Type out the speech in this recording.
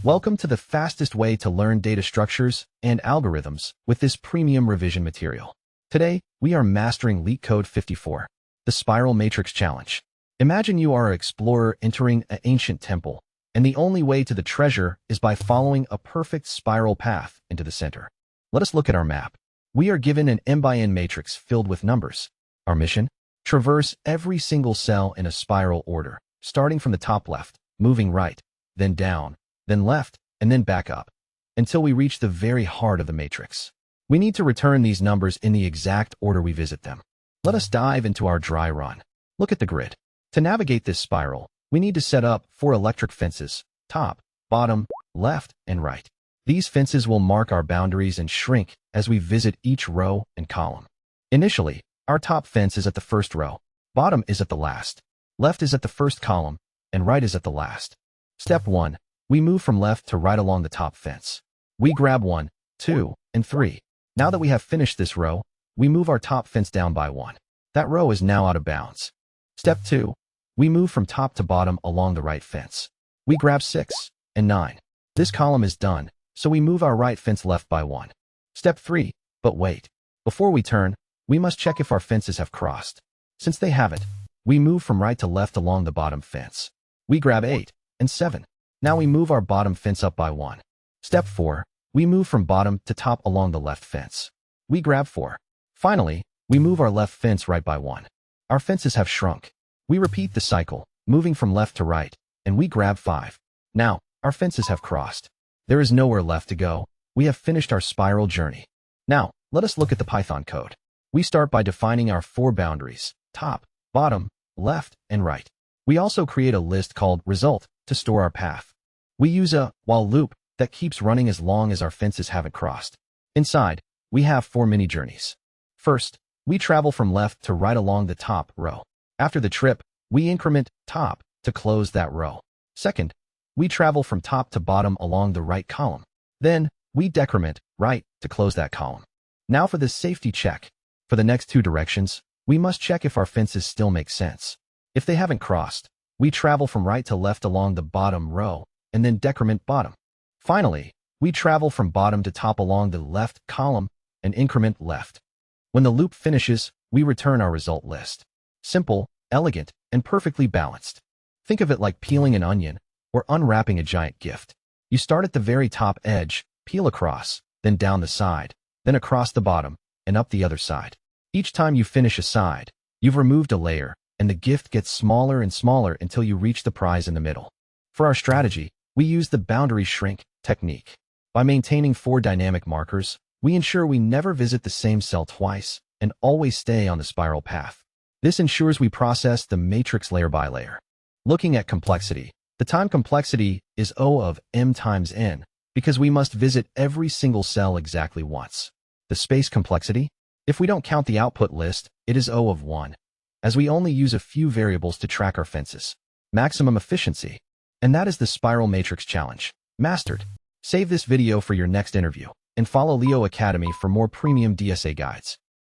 Welcome to the fastest way to learn data structures and algorithms with this premium revision material. Today, we are mastering LeetCode 54, the Spiral Matrix Challenge. Imagine you are an explorer entering an ancient temple, and the only way to the treasure is by following a perfect spiral path into the center. Let us look at our map. We are given an n-by-n matrix filled with numbers. Our mission? Traverse every single cell in a spiral order, starting from the top left, moving right, then down, then left, and then back up, until we reach the very heart of the matrix. We need to return these numbers in the exact order we visit them. Let us dive into our dry run. Look at the grid. To navigate this spiral, we need to set up 4 electric fences, top, bottom, left, and right. These fences will mark our boundaries and shrink as we visit each row and column. Initially, our top fence is at the first row, bottom is at the last, left is at the first column, and right is at the last. Step 1. We move from left to right along the top fence. We grab 1, 2, and 3. Now that we have finished this row, we move our top fence down by 1. That row is now out of bounds. Step 2. We move from top to bottom along the right fence. We grab 6 and 9. This column is done, so we move our right fence left by 1. Step 3. But wait. Before we turn, we must check if our fences have crossed. Since they haven't, we move from right to left along the bottom fence. We grab 8 and 7. Now we move our bottom fence up by 1. Step 4. We move from bottom to top along the left fence. We grab 4. Finally, we move our left fence right by 1. Our fences have shrunk. We repeat the cycle, moving from left to right, and we grab 5. Now, our fences have crossed. There is nowhere left to go. We have finished our spiral journey. Now, let us look at the Python code. We start by defining our 4 boundaries, top, bottom, left, and right. We also create a list called result to store our path. We use a while loop that keeps running as long as our fences haven't crossed. Inside, we have 4 mini journeys. First, we travel from left to right along the top row. After the trip, we increment top to close that row. Second, we travel from top to bottom along the right column. Then, we decrement right to close that column. Now for the safety check. For the next 2 directions, we must check if our fences still make sense. If they haven't crossed, we travel from right to left along the bottom row and then decrement bottom. Finally, we travel from bottom to top along the left column and increment left. When the loop finishes, we return our result list. Simple, elegant, and perfectly balanced. Think of it like peeling an onion or unwrapping a giant gift. You start at the very top edge, peel across, then down the side, then across the bottom, and up the other side. Each time you finish a side, you've removed a layer, and the gift gets smaller and smaller until you reach the prize in the middle. For our strategy, we use the boundary shrink technique. By maintaining 4 dynamic markers, we ensure we never visit the same cell twice and always stay on the spiral path. This ensures we process the matrix layer by layer. Looking at complexity, the time complexity is O of m times n because we must visit every single cell exactly once. The space complexity? If we don't count the output list, it is O of 1, as we only use a few variables to track our fences. Maximum efficiency. And that is the Spiral Matrix Challenge. Mastered. Save this video for your next interview, and follow Leo Academy for more premium DSA guides.